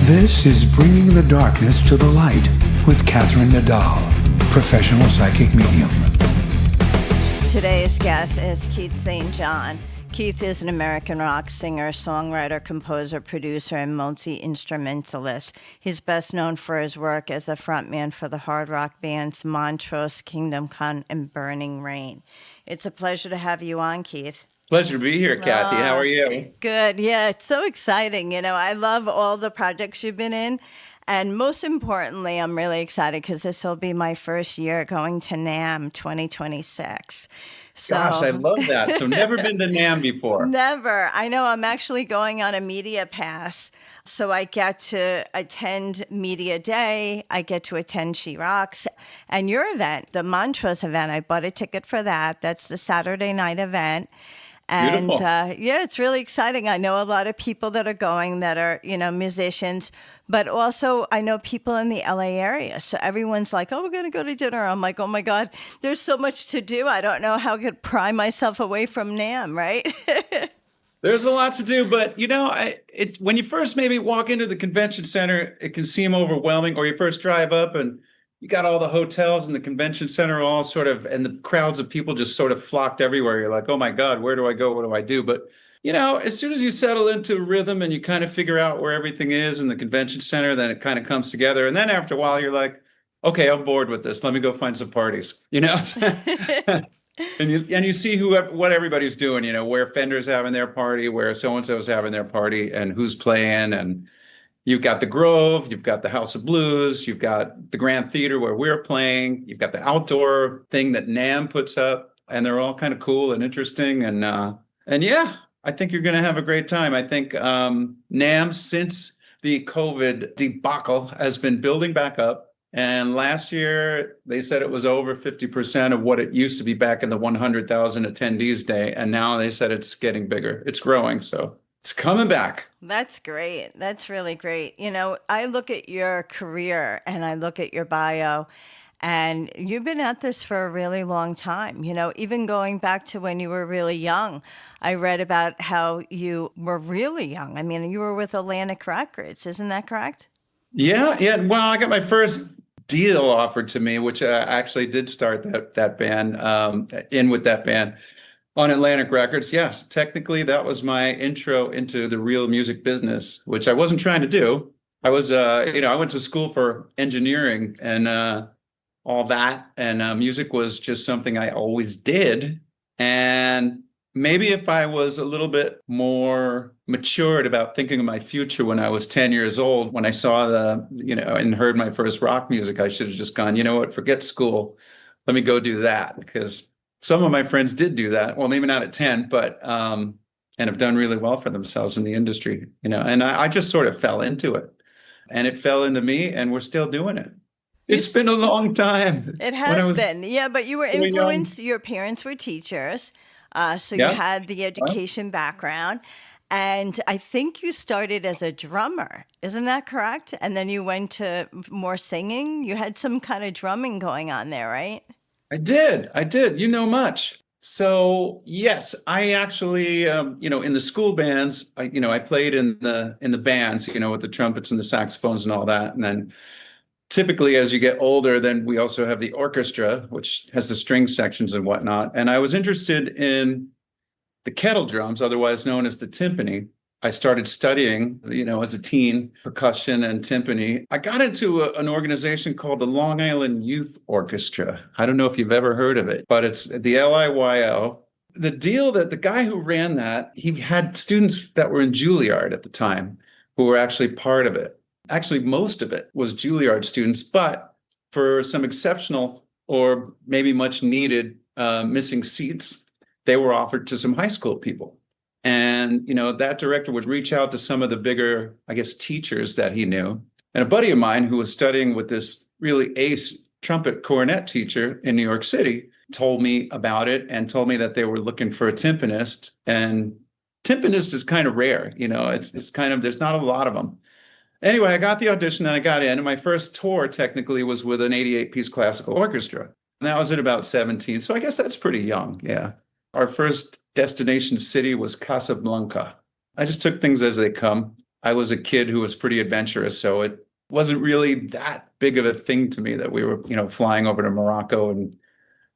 This is Bringing the Darkness to the Light with Catherine Nadal, professional psychic medium. Today's guest is Keith St. John. Keith is an American rock singer, songwriter, composer, producer, and multi-instrumentalist. He's best known for his work as a frontman for the hard rock bands Montrose, Kingdom Come, and Burning Rain. It's a pleasure to have you on, Keith. Pleasure to be here, Kathy. How are you? Good. Yeah, it's so exciting. You know, I love all the projects you've been in. And most importantly, I'm really excited because this will be my first year going to NAMM 2026. Gosh, I love that. So never been to NAMM before. Never. I know. I'm actually going on a media pass. So I get to attend Media Day. I get to attend She Rocks. And your event, the Montrose event, I bought a ticket for that. That's the Saturday night event. And yeah, it's really exciting. I know a lot of people that are going that are, you know, musicians, but also I know people in the LA area. So everyone's like, oh, we're going to go to dinner. I'm like, oh my God, there's so much to do. I don't know how I could pry myself away from NAMM, right? There's a lot to do, but you know, when you first maybe walk into the convention center, it can seem overwhelming, or you first drive up and you got all the hotels in the convention center all sort of, and the crowds of people just sort of flocked everywhere. You're like, oh my God, where do I go? What do I do? But, you know, as soon as you settle into rhythm and you kind of figure out where everything is in the convention center, then it kind of comes together. And then after a while, you're like, okay, I'm bored with this. Let me go find some parties, you know? And you see what everybody's doing, you know, where Fender's having their party, where so-and-so's having their party, and who's playing. And you've got the Grove, you've got the House of Blues, you've got the Grand Theater where we're playing, you've got the outdoor thing that NAMM puts up, and they're all kind of cool and interesting. And yeah, I think you're going to have a great time. I think NAMM, since the COVID debacle, has been building back up. And last year, they said it was over 50% of what it used to be back in the 100,000 attendees day. And now they said it's getting bigger. It's growing. So it's coming back. That's great. That's really great. You know, I look at your career and I look at your bio, and you've been at this for a really long time. You know, even going back to when you were really young, I read about how you were really young. I mean, you were with Atlantic Records. Isn't that correct? Yeah. Well, I got my first deal offered to me, which I actually did start that band with that band. On Atlantic Records, yes. Technically, that was my intro into the real music business, which I wasn't trying to do. I was, I went to school for engineering and all that, and music was just something I always did. And maybe if I was a little bit more matured about thinking of my future when I was 10 years old, when I saw and heard my first rock music, I should have just gone, you know what, forget school. Let me go do that, because some of my friends did do that. Well, maybe not at 10, but and have done really well for themselves in the industry, you know. And I just sort of fell into it, and it fell into me, and we're still doing it. It's been a long time. It has been, yeah. But you were influenced. Your parents were teachers, so you had the education background, and I think you started as a drummer. Isn't that correct? And then you went to more singing. You had some kind of drumming going on there, right? I did. You know much. So yes, I actually, in the school bands, I played in the bands, with the trumpets and the saxophones and all that. And then typically as you get older, then we also have the orchestra, which has the string sections and whatnot. And I was interested in the kettle drums, otherwise known as the timpani. I started studying, as a teen, percussion and timpani. I got into an organization called the Long Island Youth Orchestra. I don't know if you've ever heard of it, but it's the LIYO. The deal that the guy who ran that, he had students that were in Juilliard at the time who were actually part of it. Actually, most of it was Juilliard students, but for some exceptional or maybe much needed missing seats, they were offered to some high school people. And, that director would reach out to some of the bigger, teachers that he knew. And a buddy of mine who was studying with this really ace trumpet cornet teacher in New York City told me about it and told me that they were looking for a timpanist. And timpanist is kind of rare, it's kind of, there's not a lot of them. Anyway, I got the audition and I got in. And my first tour technically was with an 88-piece classical orchestra. And that was at about 17. So I guess that's pretty young, yeah. Our first destination city was Casablanca. I just took things as they come. I was a kid who was pretty adventurous, so it wasn't really that big of a thing to me that we were, flying over to Morocco and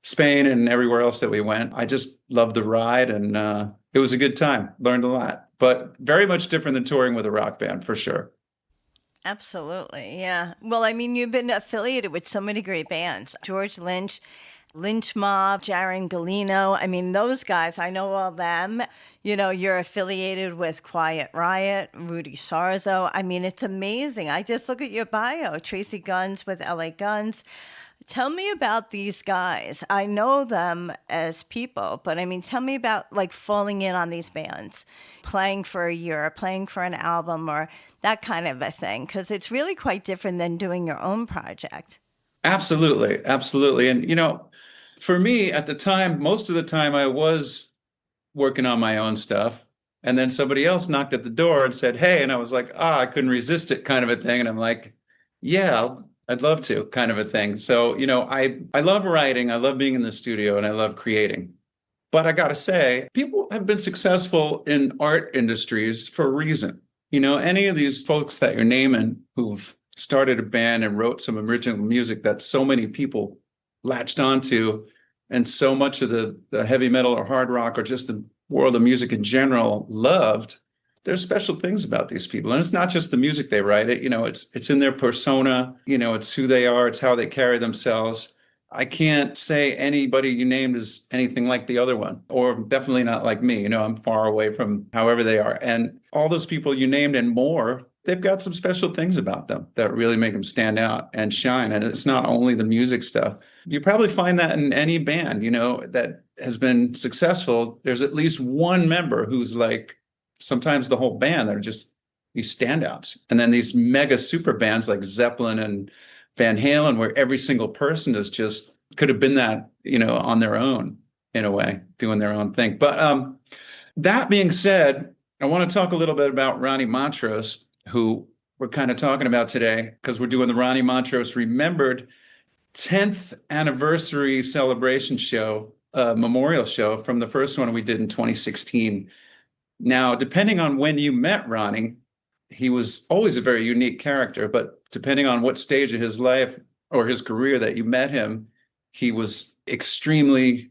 Spain and everywhere else that we went. I just loved the ride, and it was a good time. Learned a lot, but very much different than touring with a rock band for sure. Absolutely. Yeah. Well, I mean, you've been affiliated with so many great bands: George Lynch, Lynch Mob, Jaron Galino. I mean, those guys, I know all them. You're affiliated with Quiet Riot, Rudy Sarzo. I mean, it's amazing. I just look at your bio, Tracii Guns with L.A. Guns. Tell me about these guys. I know them as people, but I mean, tell me about like falling in on these bands, playing for a year, playing for an album, or that kind of a thing, because it's really quite different than doing your own project. Absolutely. Absolutely. And, for me at the time, most of the time I was working on my own stuff. And then somebody else knocked at the door and said, hey, and I was like, I couldn't resist it kind of a thing. And I'm like, yeah, I'd love to kind of a thing. So, I love writing. I love being in the studio and I love creating. But I got to say, people have been successful in art industries for a reason. Any of these folks that you're naming who've started a band and wrote some original music that so many people latched onto, and so much of the heavy metal or hard rock or just the world of music in general loved, there's special things about these people. And it's not just the music they write, it's in their persona, it's who they are, it's how they carry themselves. I can't say anybody you named is anything like the other one, or definitely not like me. I'm far away from however they are. And all those people you named and more, they've got some special things about them that really make them stand out and shine. And it's not only the music stuff. You probably find that in any band, that has been successful. There's at least one member who's like, sometimes the whole band, they're just these standouts. And then these mega super bands like Zeppelin and Van Halen, where every single person is just could have been that, on their own in a way, doing their own thing. But that being said, I want to talk a little bit about Ronnie Montrose, who we're kind of talking about today, because we're doing the Ronnie Montrose Remembered 10th anniversary celebration show, memorial show from the first one we did in 2016. Now, depending on when you met Ronnie, he was always a very unique character, but depending on what stage of his life or his career that you met him, he was extremely,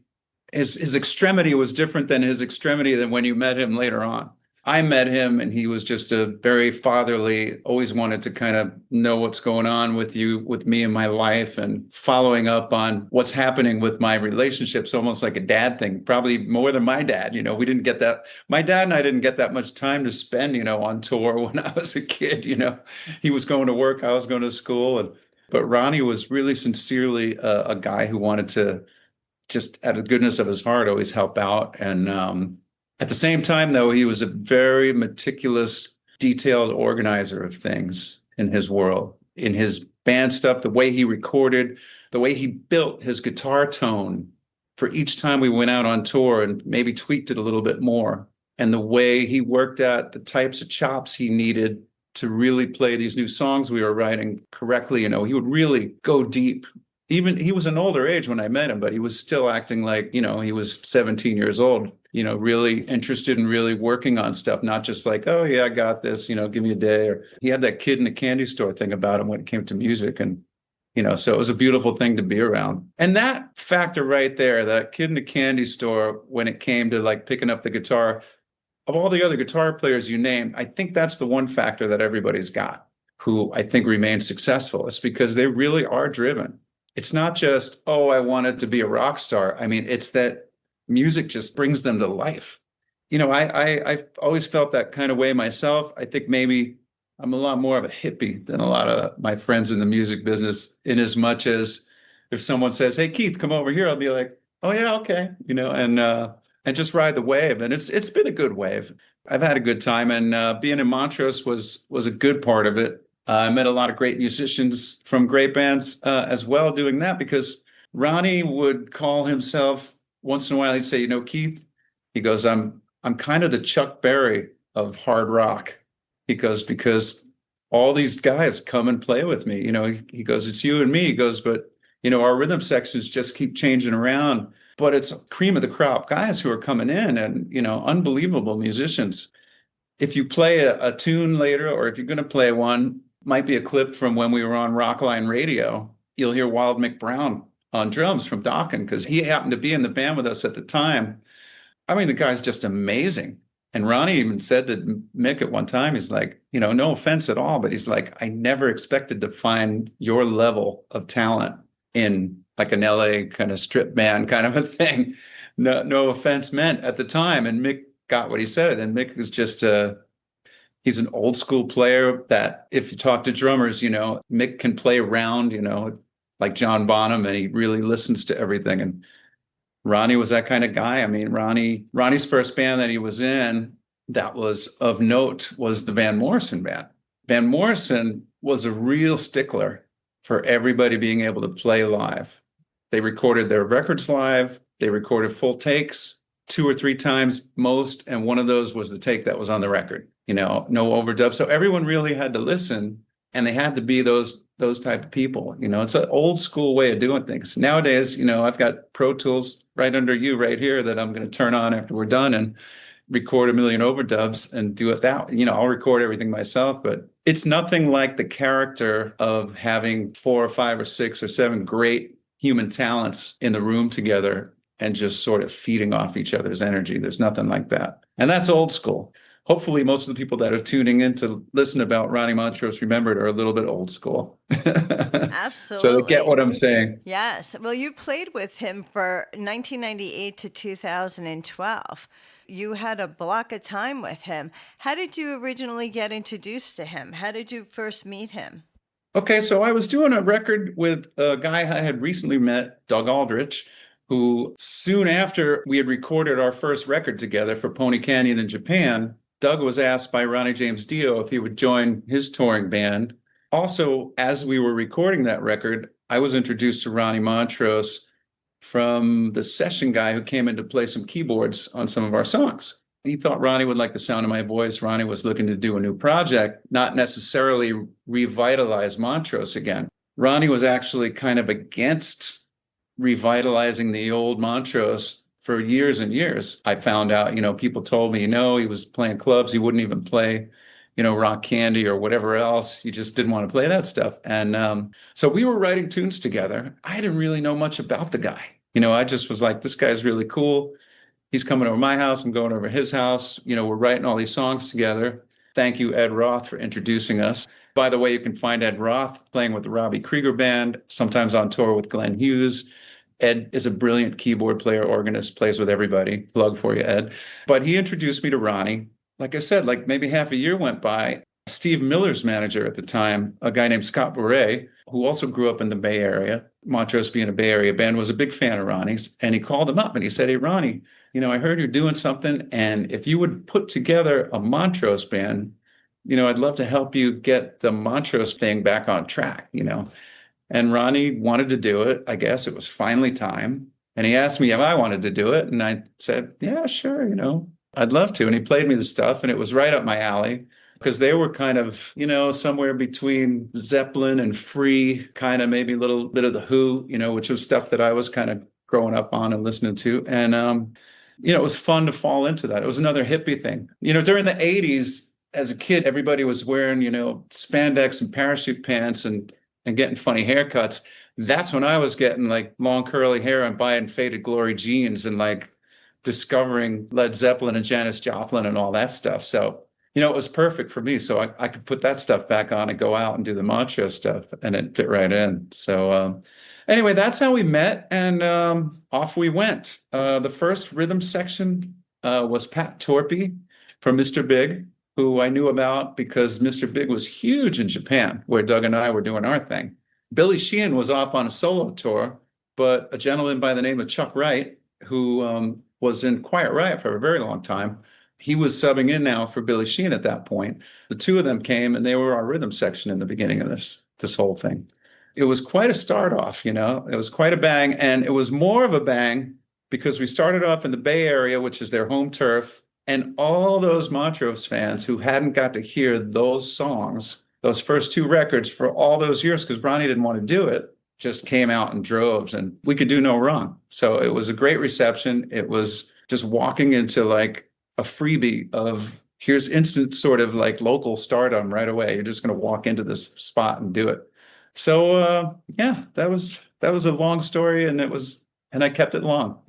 his extremity was different than his extremity than when you met him later on. I met him and he was just a very fatherly, always wanted to kind of know what's going on with me and my life, and following up on what's happening with my relationships, almost like a dad thing, probably more than my dad. We didn't get that. My dad and I didn't get that much time to spend, on tour when I was a kid. He was going to work, I was going to school. But Ronnie was really sincerely a guy who wanted to just, out of the goodness of his heart, always help out. And, at the same time, though, he was a very meticulous, detailed organizer of things in his world, in his band stuff, the way he recorded, the way he built his guitar tone for each time we went out on tour and maybe tweaked it a little bit more, and the way he worked at the types of chops he needed to really play these new songs we were writing correctly. He would really go deep. Even he was an older age when I met him, but he was still acting like, he was 17 years old, really interested in really working on stuff, not just like, oh yeah, I got this, give me a day. Or he had that kid in a candy store thing about him when it came to music. And, so it was a beautiful thing to be around. And that factor right there, that kid in a candy store, when it came to like picking up the guitar, of all the other guitar players you named, I think that's the one factor that everybody's got who I think remains successful. It's because they really are driven. It's not just, oh, I wanted to be a rock star. I mean, it's that music just brings them to life. I've always felt that kind of way myself. I think maybe I'm a lot more of a hippie than a lot of my friends in the music business, in as much as if someone says, hey, Keith, come over here, I'll be like, oh, yeah, okay, and just ride the wave. And it's been a good wave. I've had a good time. And being in Montrose was a good part of it. I met a lot of great musicians from great bands as well doing that, because Ronnie would call himself once in a while. He'd say, Keith, he goes, I'm kind of the Chuck Berry of hard rock. He goes, because all these guys come and play with me. He goes, it's you and me. He goes, but, our rhythm sections just keep changing around. But it's cream of the crop guys who are coming in and, unbelievable musicians. if you play a tune later, or if you're going to play one, might be a clip from when we were on Rockline Radio, you'll hear Wild Mick Brown on drums from Dokken, because he happened to be in the band with us at the time. I mean, the guy's just amazing. And Ronnie even said to Mick at one time, he's like, no offense at all, but he's like, I never expected to find your level of talent in like an LA kind of strip band kind of a thing. No offense meant at the time. And Mick got what he said. And Mick is just he's an old school player that if you talk to drummers, Mick can play around, like John Bonham, and he really listens to everything. And Ronnie was that kind of guy. I mean, Ronnie's first band that he was in that was of note was the Van Morrison band. Van Morrison was a real stickler for everybody being able to play live. They recorded their records live. They recorded full takes 2 or 3 times most. And one of those was the take that was on the record, no overdub. So everyone really had to listen, and they had to be those type of people. It's an old school way of doing things. Nowadays, I've got Pro Tools right under you right here that I'm going to turn on after we're done and record a million overdubs and do it that way. I'll record everything myself, but it's nothing like the character of having 4 or 5 or 6 or 7 great human talents in the room together and just sort of feeding off each other's energy. There's nothing like that. And that's old school. Hopefully, most of the people that are tuning in to listen about Ronnie Montrose Remembered are a little bit old school. Absolutely. So they get what I'm saying. Yes. Well, you played with him for 1998 to 2012. You had a block of time with him. How did you originally get introduced to him? How did you first meet him? Okay, so I was doing a record with a guy I had recently met, Doug Aldrich, who soon after we had recorded our first record together for Pony Canyon in Japan, Doug was asked by Ronnie James Dio if he would join his touring band. Also, as we were recording that record, I was introduced to Ronnie Montrose from the session guy who came in to play some keyboards on some of our songs. He thought Ronnie would like the sound of my voice. Ronnie was looking to do a new project, not necessarily revitalize Montrose again. Ronnie was actually kind of against revitalizing the old Montrose for years and years. I found out, people told me, he was playing clubs. He wouldn't even play, Rock Candy or whatever else. He just didn't want to play that stuff. And so we were writing tunes together. I didn't really know much about the guy. I just was like, this guy's really cool. He's coming over my house. I'm going over his house. We're writing all these songs together. Thank you, Ed Roth, for introducing us. By the way, you can find Ed Roth playing with the Robbie Krieger Band, sometimes on tour with Glenn Hughes. Ed is a brilliant keyboard player, organist, plays with everybody. Plug for you, Ed. But he introduced me to Ronnie. Like I said, like maybe half a year went by. Steve Miller's manager at the time, a guy named Scott Bourret, who also grew up in the Bay Area, Montrose being a Bay Area band, was a big fan of Ronnie's. And he called him up and he said, hey, Ronnie, I heard you're doing something. And if you would put together a Montrose band, I'd love to help you get the Montrose thing back on track, And Ronnie wanted to do it. I guess it was finally time. And he asked me if I wanted to do it. And I said, yeah, sure, I'd love to. And he played me the stuff and it was right up my alley because they were kind of, somewhere between Zeppelin and Free, kind of maybe a little bit of The Who, which was stuff that I was kind of growing up on and listening to. And, it was fun to fall into that. It was another hippie thing. During the 80s, as a kid, everybody was wearing, spandex and parachute pants and getting funny haircuts. That's when I was getting like long curly hair and buying faded glory jeans and like discovering Led Zeppelin and Janis Joplin and all that stuff. So, it was perfect for me. So I could put that stuff back on and go out and do the Montrose stuff and it fit right in. So anyway, that's how we met and off we went. The first rhythm section was Pat Torpy from Mr. Big, who I knew about because Mr. Big was huge in Japan, where Doug and I were doing our thing. Billy Sheehan was off on a solo tour, but a gentleman by the name of Chuck Wright, who was in Quiet Riot for a very long time, he was subbing in now for Billy Sheehan at that point. The two of them came, and they were our rhythm section in the beginning of this whole thing. It was quite a start off, It was quite a bang, and it was more of a bang because we started off in the Bay Area, which is their home turf, and all those Montrose fans who hadn't got to hear those songs, those first 2 records for all those years, because Ronnie didn't want to do it, just came out in droves, and we could do no wrong. So it was a great reception. It was just walking into like a freebie of here's instant sort of like local stardom right away. You're just going to walk into this spot and do it. So yeah, that was a long story, and I kept it long.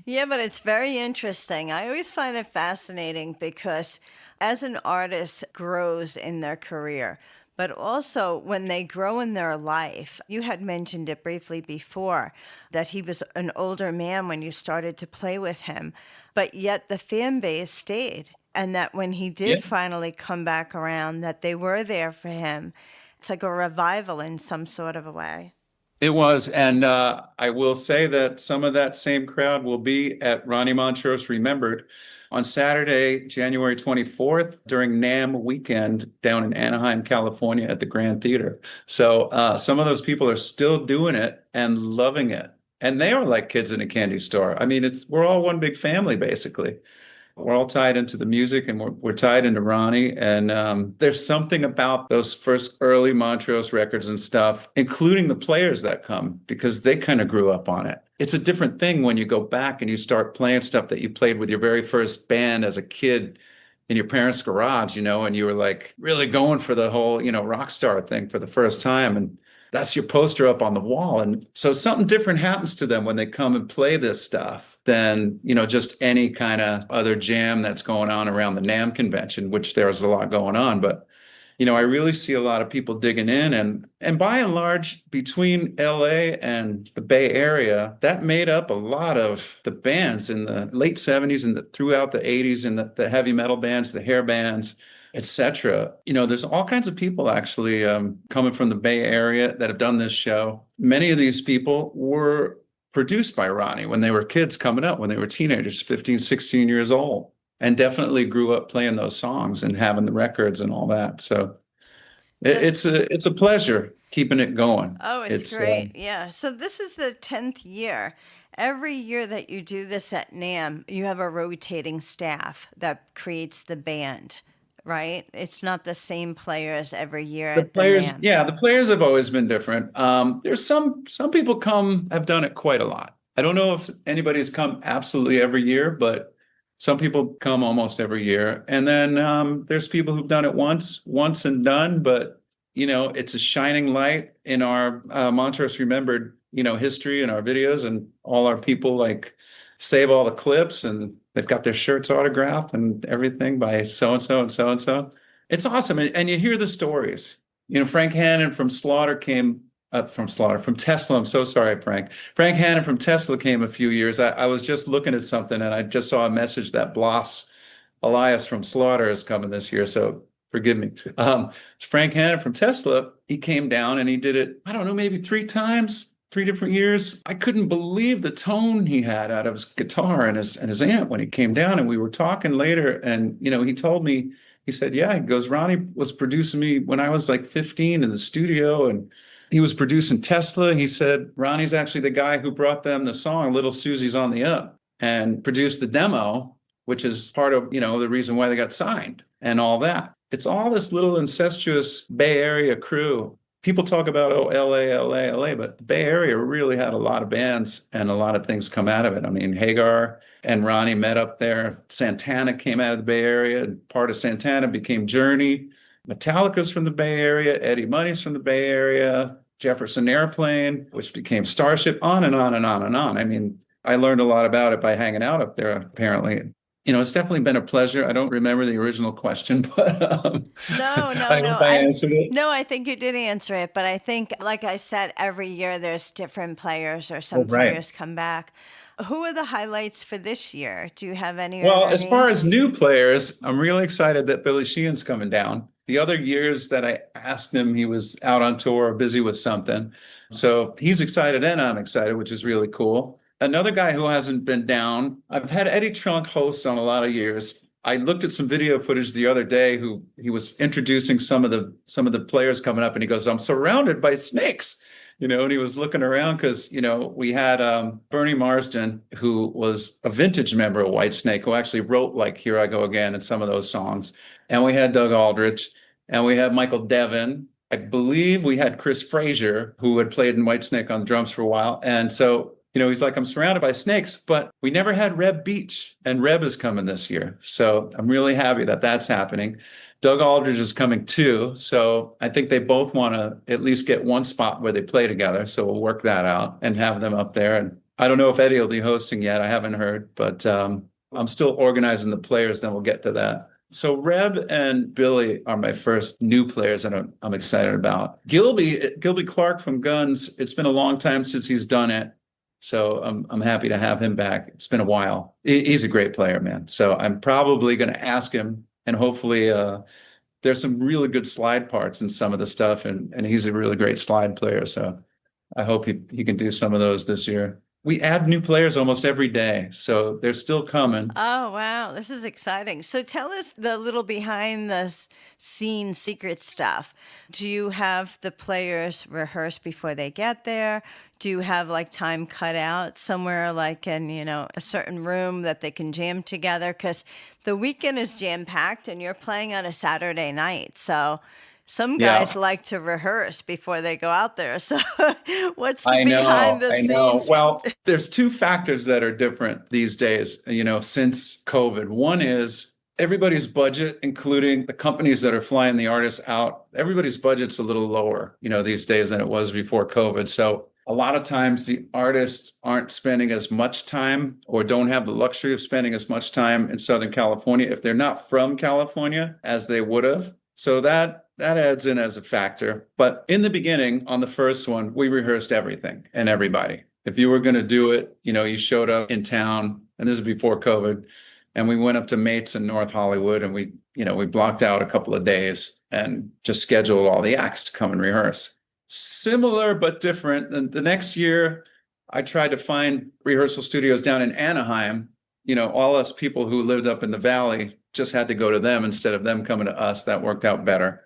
Yeah, but it's very interesting. I always find it fascinating because as an artist grows in their career, but also when they grow in their life, you had mentioned it briefly before that he was an older man when you started to play with him, but yet the fan base stayed. And that when he did Yeah. finally come back around, that they were there for him. It's like a revival in some sort of a way. It was, and I will say that some of that same crowd will be at Ronnie Montrose Remembered on Saturday, January 24th, during NAMM weekend down in Anaheim, California, at the Grand Theater. So some of those people are still doing it and loving it, and they are like kids in a candy store. I mean, we're all one big family, basically. We're all tied into the music, and we're tied into Ronnie. And there's something about those first early Montrose records and stuff, including the players that come, because they kind of grew up on it. It's a different thing when you go back and you start playing stuff that you played with your very first band as a kid in your parents' garage, and you were like really going for the whole, rock star thing for the first time. And that's your poster up on the wall. And so something different happens to them when they come and play this stuff than, just any kind of other jam that's going on around the NAMM convention, which there's a lot going on. But, I really see a lot of people digging in, and by and large, between LA and the Bay Area, that made up a lot of the bands in the late 70s and throughout the 80s, and the heavy metal bands, the hair bands, etc. There's all kinds of people actually coming from the Bay Area that have done this show. Many of these people were produced by Ronnie when they were kids coming up, when they were teenagers, 15, 16 years old, and definitely grew up playing those songs and having the records and all that. So it's a pleasure keeping it going. Oh, it's great. Yeah. So this is the 10th year. Every year that you do this at NAMM, you have a rotating staff that creates the band. Right? It's not the same players every year. The players have always been different. There's some people have done it quite a lot. I don't know if anybody's come absolutely every year, but some people come almost every year. And then there's people who've done it once and done, but it's a shining light in our Montrose Remembered, history and our videos, and all our people like save all the clips, and they've got their shirts autographed and everything by so-and-so and so-and-so. It's awesome. And you hear the stories. Frank Hannon from Slaughter came from Tesla. I'm so sorry, Frank. Frank Hannon from Tesla came a few years. I was just looking at something, and I just saw a message that Blas Elias from Slaughter is coming this year. So forgive me. It's Frank Hannon from Tesla. He came down and he did it, I don't know, maybe 3 times. 3 different years. I couldn't believe the tone he had out of his guitar and his amp when he came down. And we were talking later, and he told me, he said, yeah, he goes, Ronnie was producing me when I was like 15 in the studio, and he was producing Tesla. He said, Ronnie's actually the guy who brought them the song Little Susie's on the Up and produced the demo, which is part of, the reason why they got signed and all that. It's all this little incestuous Bay Area crew. People talk about, LA, but the Bay Area really had a lot of bands and a lot of things come out of it. I mean, Hagar and Ronnie met up there. Santana came out of the Bay Area, and part of Santana became Journey. Metallica's from the Bay Area. Eddie Money's from the Bay Area. Jefferson Airplane, which became Starship, on and on and on and on. I mean, I learned a lot about it by hanging out up there, apparently. It's definitely been a pleasure. I don't remember the original question, but no. I answered it. No, I think you did answer it. But I think, like I said, every year there's different players, or some players come back. Who are the highlights for this year? Do you have any? Well, as far as new players, I'm really excited that Billy Sheehan's coming down. The other years that I asked him, he was out on tour or busy with something. So he's excited and I'm excited, which is really cool. Another guy who hasn't been down, I've had Eddie Trunk host on a lot of years. I looked at some video footage the other day. He was introducing some of the players coming up, and he goes, "I'm surrounded by snakes," and he was looking around because we had Bernie Marsden, who was a vintage member of Whitesnake, who actually wrote like "Here I Go Again" and some of those songs, and we had Doug Aldrich, and we had Michael Devin. I believe we had Chris Frazier, who had played in Whitesnake on drums for a while, and so He's like, I'm surrounded by snakes, but we never had Reb Beach, and Reb is coming this year. So I'm really happy that that's happening. Doug Aldrich is coming too. So I think they both want to at least get one spot where they play together. So we'll work that out and have them up there. And I don't know if Eddie will be hosting yet. I haven't heard, but I'm still organizing the players. Then we'll get to that. So Reb and Billy are my first new players that I'm excited about. Gilby Clarke from Guns, it's been a long time since he's done it. So I'm happy to have him back. It's been a while. He's a great player, man. So I'm probably going to ask him, and hopefully there's some really good slide parts in some of the stuff, and he's a really great slide player. So I hope he can do some of those this year. We add new players almost every day, so they're still coming. Oh, wow. This is exciting. So tell us the little behind the scene secret stuff. Do you have the players rehearse before they get there? Do you have like time cut out somewhere like in, a certain room that they can jam together? Because the weekend is jam packed and you're playing on a Saturday night. So some guys like to rehearse before they go out there. So what's the behind the scenes? I know. Well, there's two factors that are different these days, since COVID. One is everybody's budget, including the companies that are flying the artists out. Everybody's budget's a little lower, these days than it was before COVID. So a lot of times the artists aren't spending as much time or don't have the luxury of spending as much time in Southern California if they're not from California as they would have. So that adds in as a factor. But in the beginning, on the first one, we rehearsed everything and everybody. If you were going to do it, you showed up in town, and this is before COVID, and we went up to Mates in North Hollywood, and we blocked out a couple of days and just scheduled all the acts to come and rehearse. Similar but different. And the next year, I tried to find rehearsal studios down in Anaheim. All us people who lived up in the valley just had to go to them instead of them coming to us. That worked out better.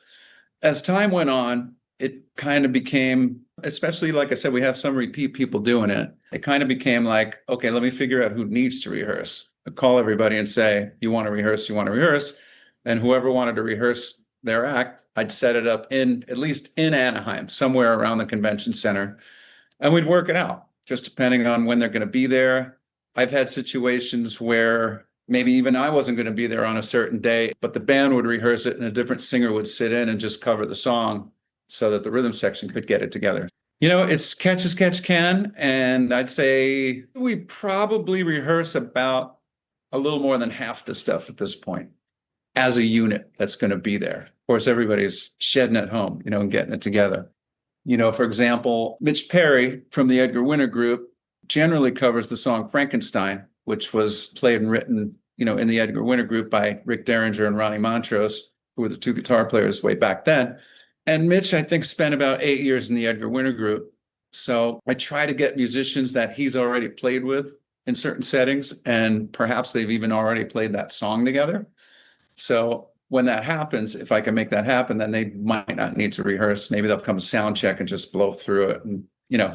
As time went on, it kind of became, especially like I said, we have some repeat people doing it. It kind of became like, okay, let me figure out who needs to rehearse. I'd call everybody and say, you want to rehearse? And whoever wanted to rehearse their act, I'd set it up at least in Anaheim, somewhere around the convention center. And we'd work it out, just depending on when they're going to be there. I've had situations where maybe even I wasn't going to be there on a certain day, but the band would rehearse it and a different singer would sit in and just cover the song so that the rhythm section could get it together. It's catch as catch can. And I'd say we probably rehearse about a little more than half the stuff at this point as a unit that's going to be there. Of course, everybody's shedding at home, and getting it together. For example, Mitch Perry from the Edgar Winter Group generally covers the song Frankenstein, which was played and written, in the Edgar Winter Group by Rick Derringer and Ronnie Montrose, who were the two guitar players way back then. And Mitch, I think, spent about 8 years in the Edgar Winter Group. So I try to get musicians that he's already played with in certain settings, and perhaps they've even already played that song together. So when that happens, if I can make that happen, then they might not need to rehearse. Maybe they'll come sound check and just blow through it. And,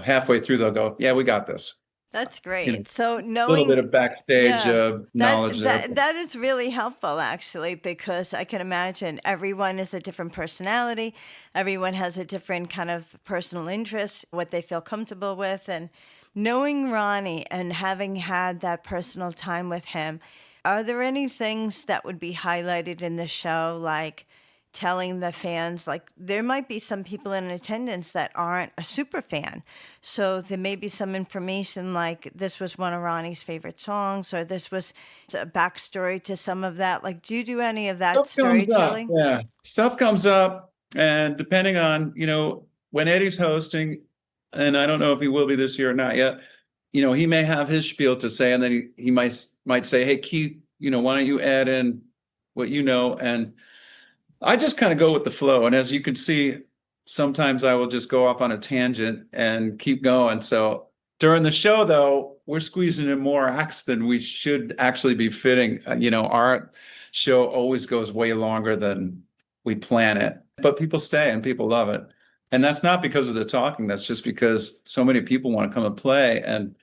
halfway through, they'll go, yeah, we got this. That's great. So knowing a little bit of backstage knowledge that is really helpful, actually, because I can imagine everyone is a different personality. Everyone has a different kind of personal interest, what they feel comfortable with. And knowing Ronnie and having had that personal time with him, are there any things that would be highlighted in the show, like telling the fans, like there might be some people in attendance that aren't a super fan. So there may be some information like this was one of Ronnie's favorite songs, or this was a backstory to some of that. Like, do you do any of that storytelling? Yeah. Stuff comes up, and depending on, when Eddie's hosting, and I don't know if he will be this year or not yet, he may have his spiel to say, and then he might say, hey, Keith, why don't you add in what you know? And I just kind of go with the flow. And as you can see, sometimes I will just go off on a tangent and keep going. So during the show, though, we're squeezing in more acts than we should actually be fitting. Our show always goes way longer than we plan it, but people stay and people love it. And that's not because of the talking. That's just because so many people want to come and play. And,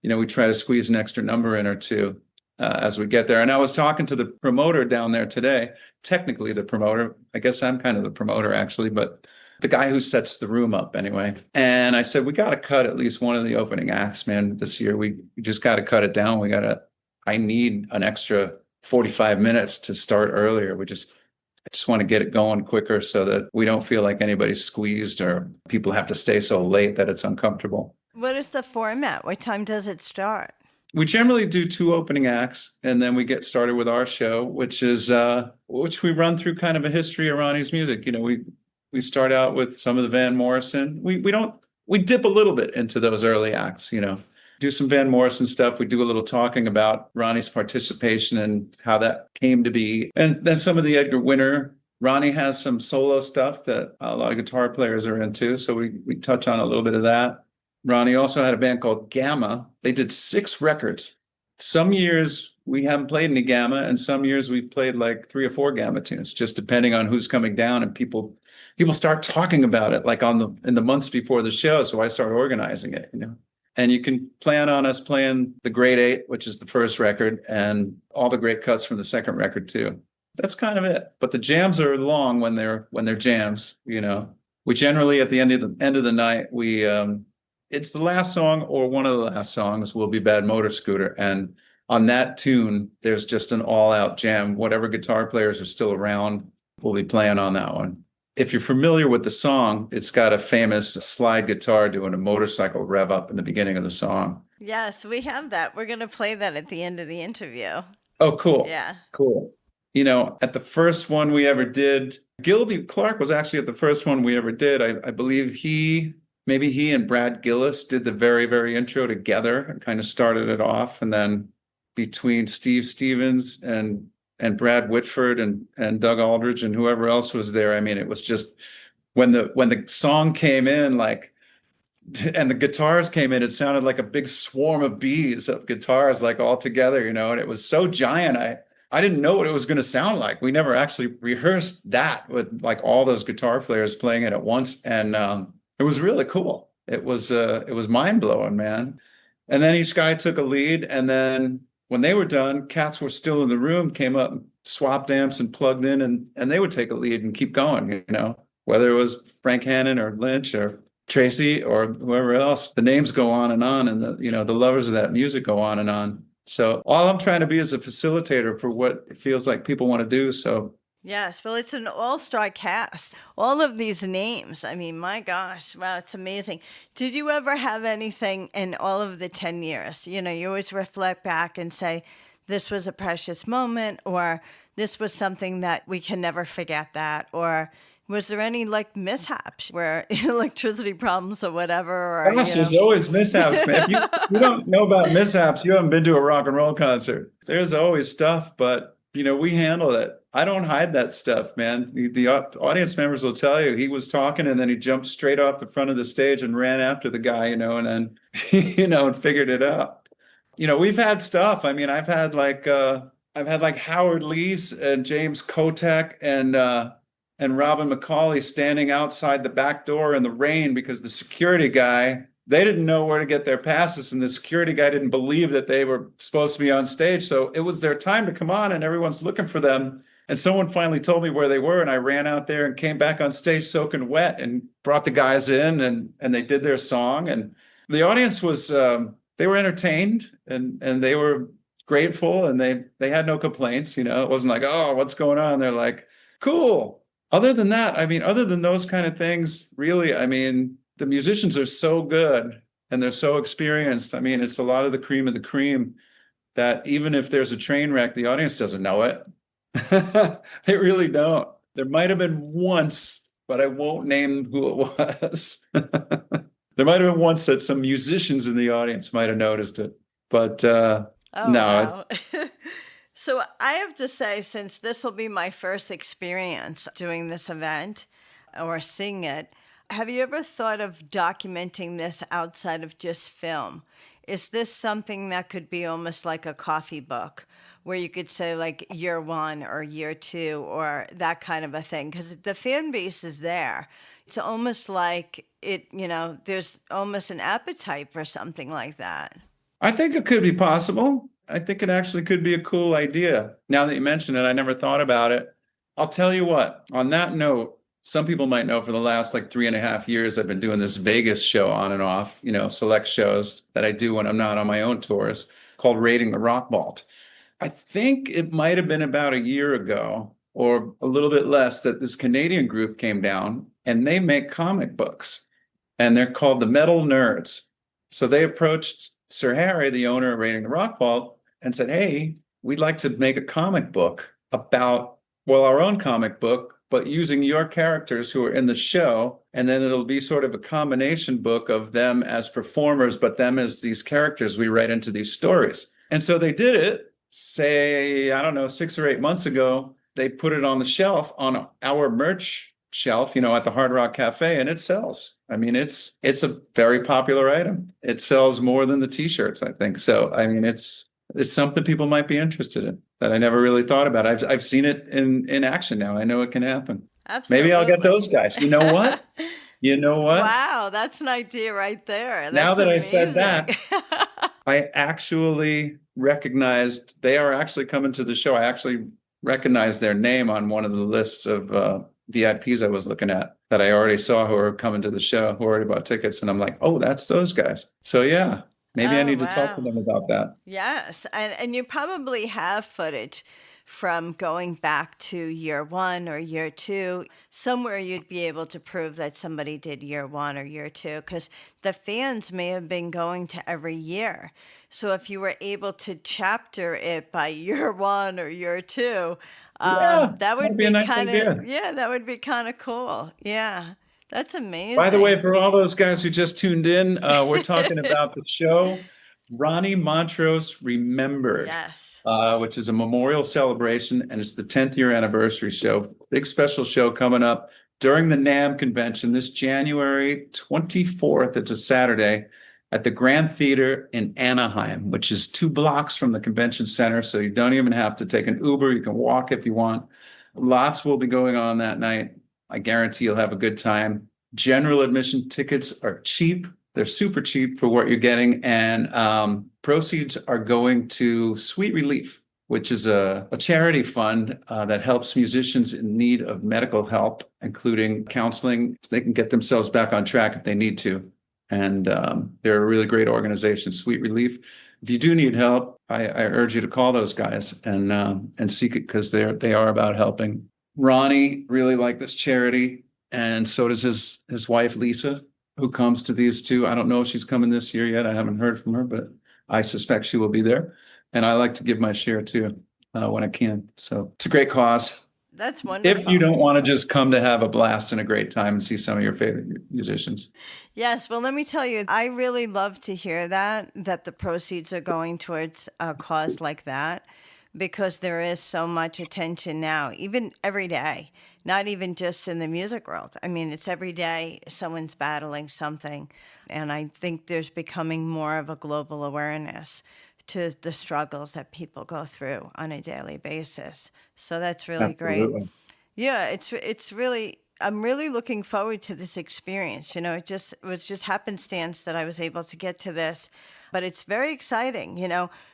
we try to squeeze an extra number in or two as we get there. And I was talking to the promoter down there today, technically the promoter. I guess I'm kind of the promoter, actually, but the guy who sets the room up anyway. And I said, we got to cut at least one of the opening acts, man, this year. We just got to cut it down. I need an extra 45 minutes to start earlier. I just want to get it going quicker so that we don't feel like anybody's squeezed or people have to stay so late that it's uncomfortable. What is the format? What time does it start? We generally do 2 opening acts, and then we get started with our show, which we run through kind of a history of Ronnie's music. You know, we start out with some of the Van Morrison. We dip a little bit into those early acts, you know, do some Van Morrison stuff. We do a little talking about Ronnie's participation and how that came to be. And then some of the Edgar Winter. Ronnie has some solo stuff that a lot of guitar players are into. So we touch on a little bit of that. Ronnie also had a band called Gamma. They did 6 records. Some years we haven't played any Gamma, and some years we played like 3 or 4 Gamma tunes, just depending on who's coming down. And people start talking about it like in the months before the show. So I start organizing it, you know. And you can plan on us playing the Great 8, which is the first record, and all the great cuts from the second record too. That's kind of it. But the jams are long when they're jams, you know. We generally at the end of the night, it's the last song or one of the last songs will be Bad Motor Scooter. And on that tune, there's just an all-out jam. Whatever guitar players are still around will be playing on that one. If you're familiar with the song, it's got a famous slide guitar doing a motorcycle rev up in the beginning of the song. Yes, we have that. We're going to play that at the end of the interview. Oh, cool. Yeah. Cool. You know, at the first one we ever did, Gilby Clarke was actually at the first one we ever did. I believe maybe he and Brad Gillis did the very, very intro together and kind of started it off. And then between Steve Stevens and Brad Whitford and Doug Aldrich and whoever else was there, I mean, it was just when the song came in, like, and the guitars came in, it sounded like a big swarm of bees of guitars, like all together, you know, and it was so giant. I didn't know what it was going to sound like. We never actually rehearsed that with like all those guitar players playing it at once. And it was really cool. It was mind blowing, man. And then each guy took a lead. And then when they were done, cats were still in the room, came up, swapped amps and plugged in, and they would take a lead and keep going, you know, whether it was Frank Hannon or Lynch or Tracii or whoever else. The names go on, and the lovers of that music go on and on. So all I'm trying to be is a facilitator for what it feels like people want to do. So yes, well, it's an all-star cast. All of these names, I mean, my gosh, wow, it's amazing. Did you ever have anything in all of the 10 years? You know, you always reflect back and say, this was a precious moment, or this was something that we can never forget that, or was there any like mishaps where electricity problems or whatever? Or, gosh, there's always mishaps, man. If you don't know about mishaps, you haven't been to a rock and roll concert. There's always stuff, but you know, we handle it. I don't hide that stuff, man. The audience members will tell you he was talking and then he jumped straight off the front of the stage and ran after the guy, you know, and then, you know, and figured it out. You know, we've had stuff. I mean, I've had like Howard Leese and James Kotek and Robin McCauley standing outside the back door in the rain because the security guy, they didn't know where to get their passes, and the security guy didn't believe that they were supposed to be on stage. So it was their time to come on, and everyone's looking for them. And someone finally told me where they were, and I ran out there and came back on stage soaking wet and brought the guys in, and they did their song. And the audience was, they were entertained, and they were grateful, and they had no complaints. You know, it wasn't like, oh, what's going on? They're like, cool. Other than that, I mean, other than those kind of things, really, I mean, the musicians are so good and they're so experienced. I mean, it's a lot of the cream that even if there's a train wreck, the audience doesn't know it. They really don't. There might have been once, but I won't name who it was. There might have been once that some musicians in the audience might have noticed it. But no. Wow. So I have to say, since this will be my first experience doing this event or seeing it, have you ever thought of documenting this outside of just film? Is this something that could be almost like a coffee book where you could say like year 1 or year 2 or that kind of a thing? Because the fan base is there. It's almost like it, you know, there's almost an appetite for something like that. I think it could be possible. I think it actually could be a cool idea. Now that you mention it, I never thought about it. I'll tell you what, on that note, some people might know for the last like 3.5 years, I've been doing this Vegas show on and off, select shows that I do when I'm not on my own tours, called Raiding the Rock Vault. I think it might have been about a year ago or a little bit less that this Canadian group came down, and they make comic books, and they're called the Metal Nerds. So they approached Sir Harry, the owner of Raiding the Rock Vault, and said, hey, we'd like to make a comic book about, well, our own comic book, but using your characters who are in the show. And then it'll be sort of a combination book of them as performers, but them as these characters we write into these stories. And so they did it, say, I don't know, 6 or 8 months ago. They put it on the shelf, on our merch shelf, at the Hard Rock Café, and it sells. I mean, it's a very popular item. It sells more than the T-shirts, I think. So, I mean, it's something people might be interested in that I never really thought about. I've seen it in action now. I know it can happen. Absolutely. Maybe I'll get those guys. You know what? Wow, that's an idea right there. That's now that amazing. I said that, I actually recognized they are actually coming to the show. I actually recognized their name on one of the lists of VIPs I was looking at that I already saw who are coming to the show, who already bought tickets. And I'm like, oh, that's those guys. So yeah, maybe I need to talk to them about that. Yes. And you probably have footage from going back to year 1 or year 2, somewhere you'd be able to prove that somebody did year 1 or year 2, because the fans may have been going to every year. So if you were able to chapter it by year 1 or year 2, that would be nice kind idea. of, that would be kind of cool. Yeah, that's amazing. By the way, for all those guys who just tuned in, we're talking about the show Ronnie Montrose Remembered. Yes. Which is a memorial celebration, and it's the 10th year anniversary show. Big special show coming up during the NAMM convention this January 24th. It's a Saturday at the Grand Theater in Anaheim, which is 2 blocks from the convention center. So you don't even have to take an Uber. You can walk if you want. Lots will be going on that night. I guarantee you'll have a good time. General admission tickets are cheap. They're super cheap for what you're getting. And proceeds are going to Sweet Relief, which is a charity fund that helps musicians in need of medical help, including counseling. So they can get themselves back on track if they need to. And they're a really great organization, Sweet Relief. If you do need help, I urge you to call those guys and seek it, because they are about helping. Ronnie really liked this charity, and so does his wife, Lisa, who comes to these two. I don't know if she's coming this year yet. I haven't heard from her, but I suspect she will be there. And I like to give my share too when I can. So it's a great cause. That's wonderful. If you don't want to just come to have a blast and a great time and see some of your favorite musicians. Yes. Well, let me tell you, I really love to hear that the proceeds are going towards a cause like that, because there is so much attention now, even every day, not even just in the music world. I mean, it's every day someone's battling something. And I think there's becoming more of a global awareness to the struggles that people go through on a daily basis. So that's really Absolutely. great. Yeah, it's really, I'm really looking forward to this experience. It was just happenstance that I was able to get to this, but it's very exciting.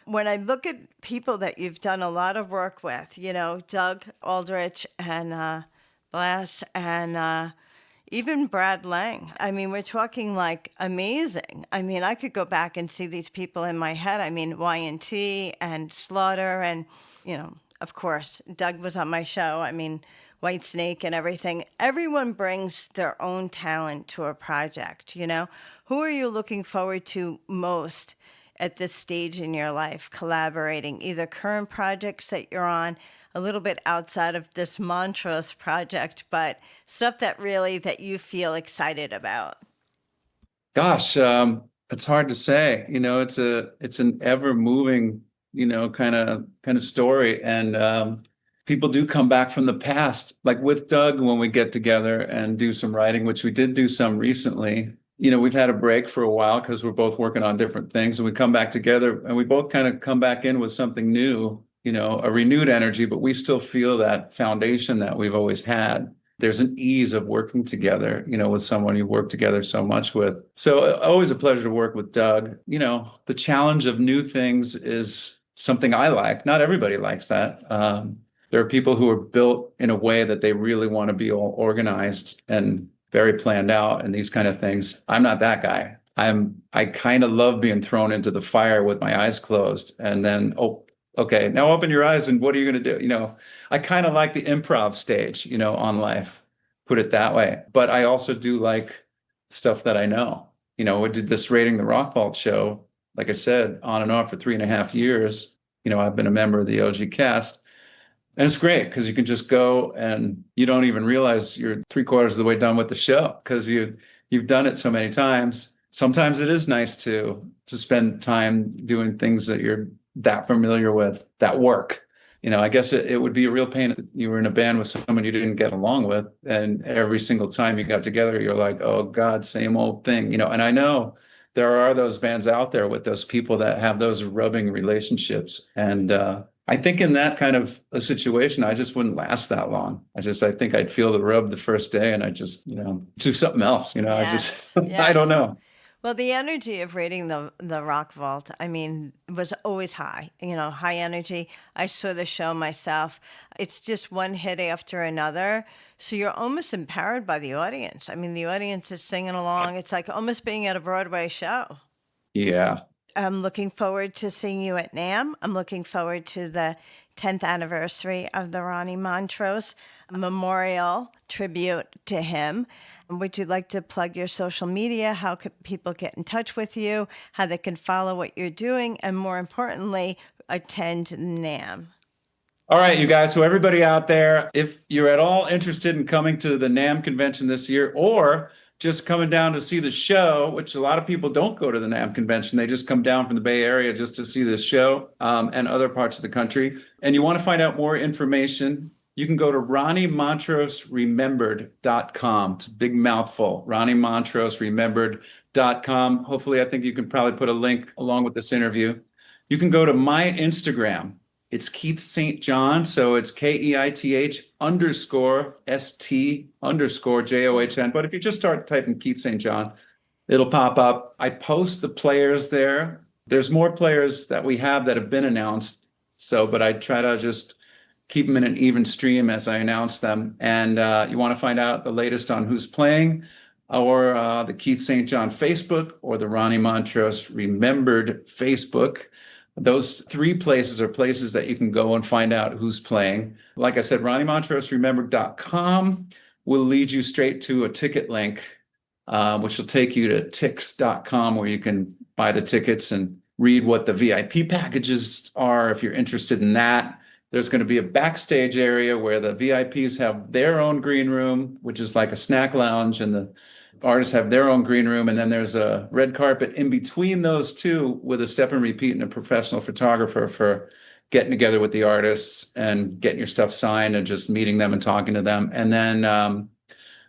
When I look at people that you've done a lot of work with, Doug Aldrich and Blas and even Brad Lang. I mean, we're talking like amazing. I mean, I could go back and see these people in my head. I mean, Y&T and Slaughter and, of course, Doug was on my show. I mean, White Snake and everything. Everyone brings their own talent to a project, Who are you looking forward to most at this stage in your life, collaborating, either current projects that you're on, a little bit outside of this Montrose project, but stuff that you feel excited about? Gosh, it's hard to say. It's an ever moving, kind of story. And people do come back from the past, like with Doug, when we get together and do some writing, which we did do some recently. We've had a break for a while because we're both working on different things, and we come back together and we both kind of come back in with something new, a renewed energy, but we still feel that foundation that we've always had. There's an ease of working together, with someone you work together so much with. So always a pleasure to work with Doug. The challenge of new things is something I like. Not everybody likes that. There are people who are built in a way that they really want to be all organized and very planned out and these kind of things. I'm not that guy. I kind of love being thrown into the fire with my eyes closed and then, oh, okay, now open your eyes and what are you going to do? I kind of like the improv stage, on life, put it that way. But I also do like stuff that I know. We did this Rating the Rock Vault show, like I said, on and off for 3.5 years. I've been a member of the OG cast. And it's great because you can just go and you don't even realize you're 3/4 of the way done with the show because you've done it so many times. Sometimes it is nice to spend time doing things that you're that familiar with that work. I guess it would be a real pain if you were in a band with someone you didn't get along with. And every single time you got together, you're like, oh God, same old thing. And I know there are those bands out there with those people that have those rubbing relationships. And I think in that kind of a situation, I just wouldn't last that long. I think I'd feel the rub the first day and I just, do something else. Yes, I don't know. Well, the energy of Rating the Rock Vault, was always high, high energy. I saw the show myself. It's just one hit after another. So you're almost empowered by the audience. The audience is singing along. It's like almost being at a Broadway show. Yeah. I'm looking forward to seeing you at NAMM. I'm looking forward to the 10th anniversary of the Ronnie Montrose memorial tribute to him. Would you like to plug your social media? How can people get in touch with you? How they can follow what you're doing? And more importantly, attend NAMM. All right, you guys. So everybody out there, if you're at all interested in coming to the NAMM convention this year or just coming down to see the show, which a lot of people don't go to the NAMM convention. They just come down from the Bay Area just to see this show and other parts of the country. And you want to find out more information, you can go to RonnieMontroseRemembered.com. It's a big mouthful, RonnieMontroseRemembered.com. Hopefully, I think you can probably put a link along with this interview. You can go to my Instagram. It's Keith St. John. So it's KEITH_ST_JOHN. But if you just start typing Keith St. John, it'll pop up. I post the players there. There's more players that we have that have been announced. But I try to just keep them in an even stream as I announce them. And you want to find out the latest on who's playing, or the Keith St. John Facebook, or the Ronnie Montrose Remembered Facebook. Those 3 places are places that you can go and find out who's playing. Like I said, RonnieMontroseRemembered.com will lead you straight to a ticket link, which will take you to tix.com, where you can buy the tickets and read what the VIP packages are if you're interested in that. There's going to be a backstage area where the VIPs have their own green room, which is like a snack lounge, and the artists have their own green room. And then there's a red carpet in between those two with a step and repeat and a professional photographer for getting together with the artists and getting your stuff signed and just meeting them and talking to them. And then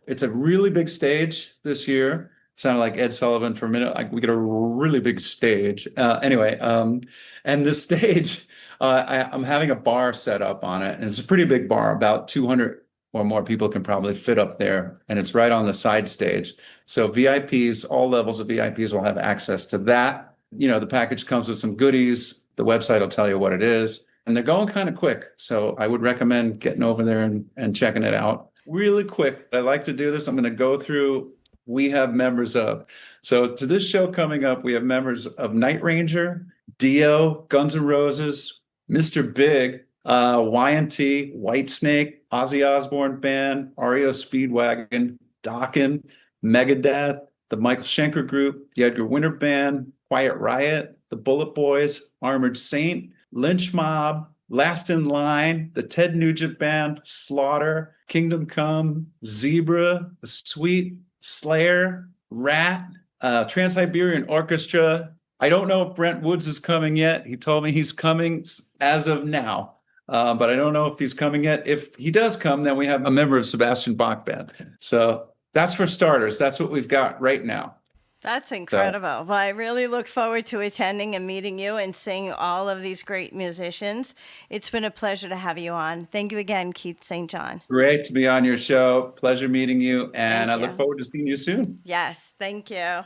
it's a really big stage this year. Sounded like Ed Sullivan for a minute. We get a really big stage. And this stage, I'm having a bar set up on it, and it's a pretty big bar. About 200 or more people can probably fit up there, and it's right on the side stage. So VIPs, all levels of VIPs will have access to that. The package comes with some goodies. The website will tell you what it is, and they're going kind of quick. So I would recommend getting over there and checking it out really quick. I like to do this. I'm going to go through. We have members of. So to this show coming up, we have members of Night Ranger, Dio, Guns N' Roses, Mr. Big, Y&T, Whitesnake, Ozzy Osbourne Band, REO Speedwagon, Dokken, Megadeth, the Michael Schenker Group, the Edgar Winter Band, Quiet Riot, the Bullet Boys, Armored Saint, Lynch Mob, Last in Line, the Ted Nugent Band, Slaughter, Kingdom Come, Zebra, The Sweet, Slayer, Rat, Trans-Siberian Orchestra. I don't know if Brent Woods is coming yet. He told me he's coming as of now, but I don't know if he's coming yet. If he does come, then we have a member of Sebastian Bach Band. So that's for starters. That's what we've got right now. That's incredible. Well, I really look forward to attending and meeting you and seeing all of these great musicians. It's been a pleasure to have you on. Thank you again, Keith St. John. Great to be on your show. Pleasure meeting you. And I look forward to seeing you soon. Yes. Thank you.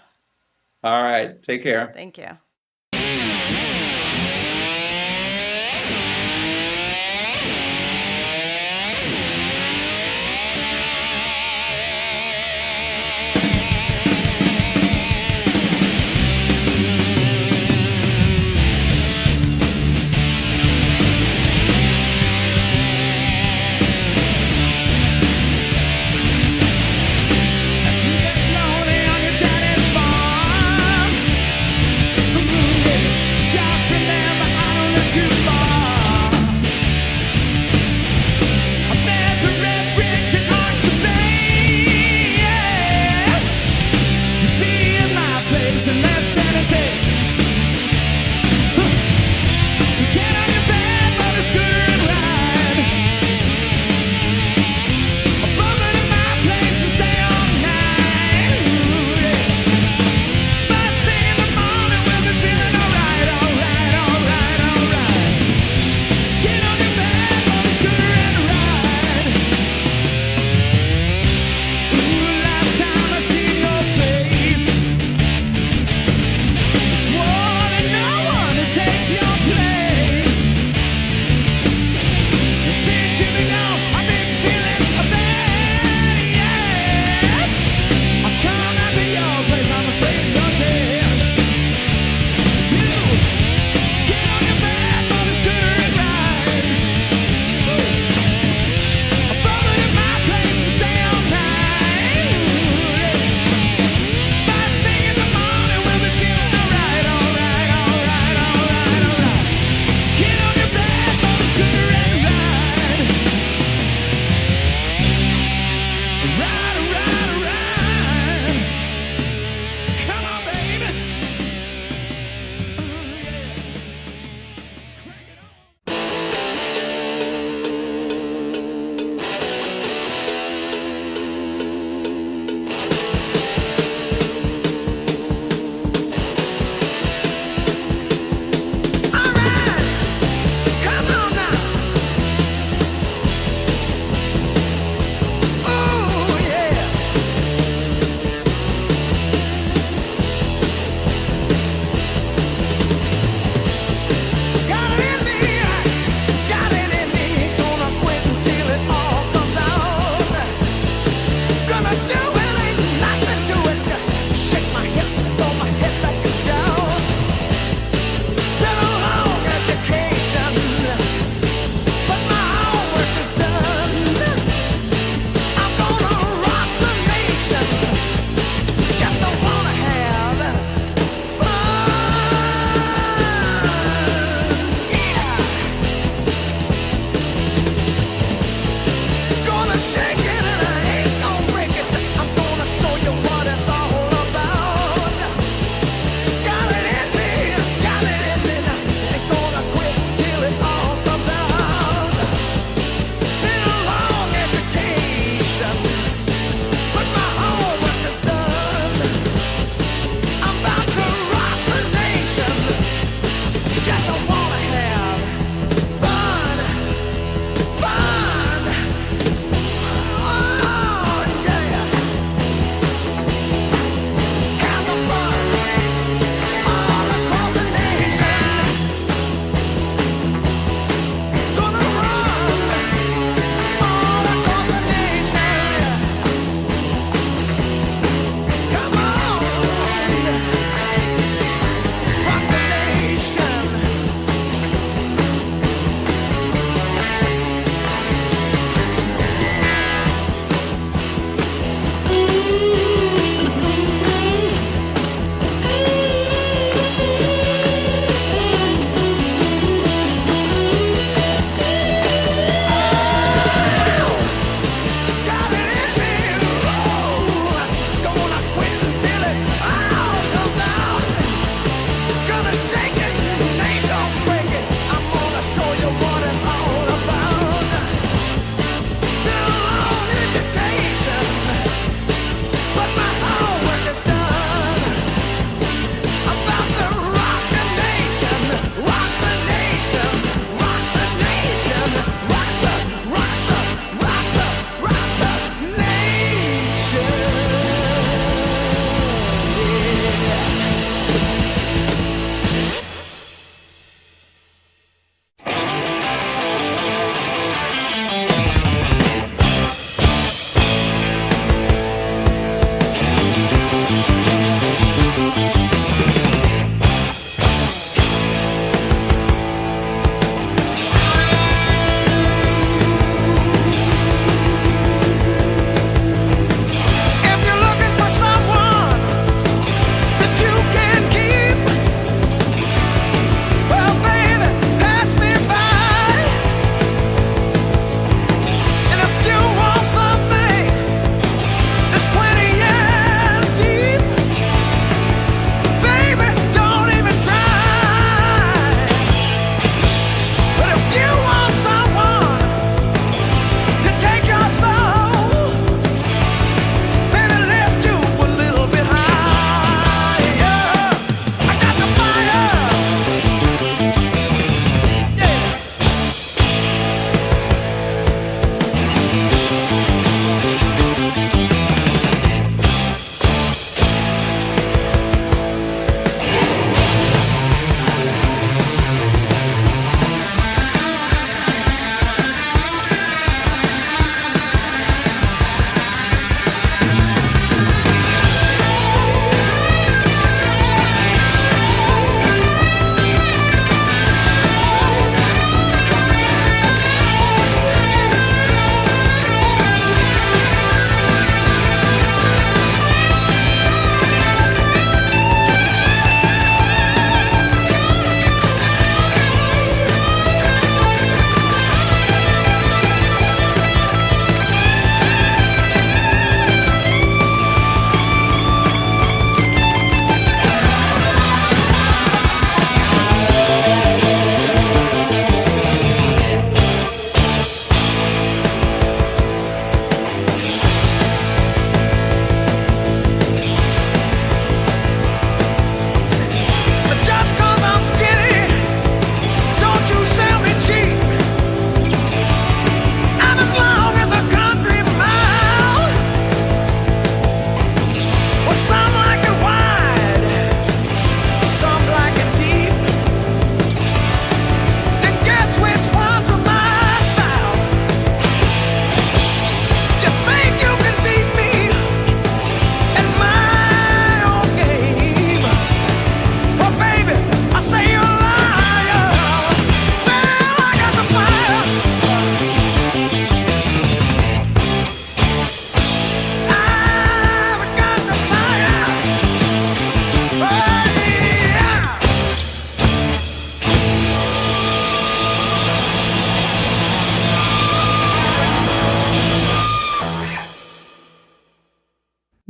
All right. Take care. Thank you.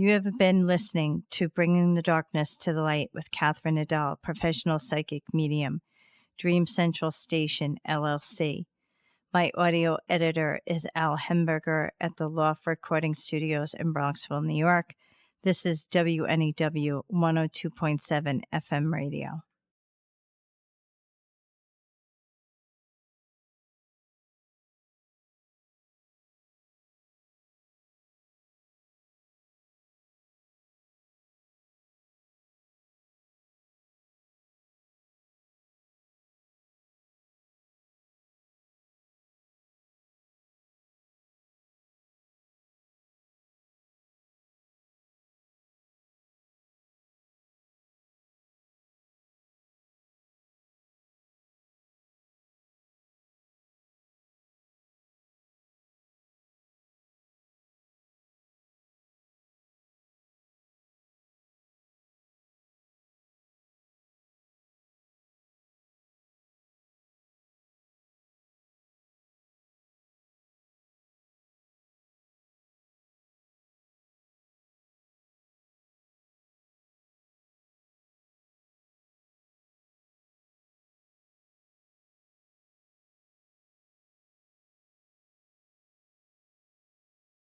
You have been listening to Bringing the Darkness to the Light with Catherine Nadal, professional psychic medium, Dream Central Station, LLC. My audio editor is Al Hemberger at the Loft Recording Studios in Bronxville, New York. This is WNEW 102.7 FM radio.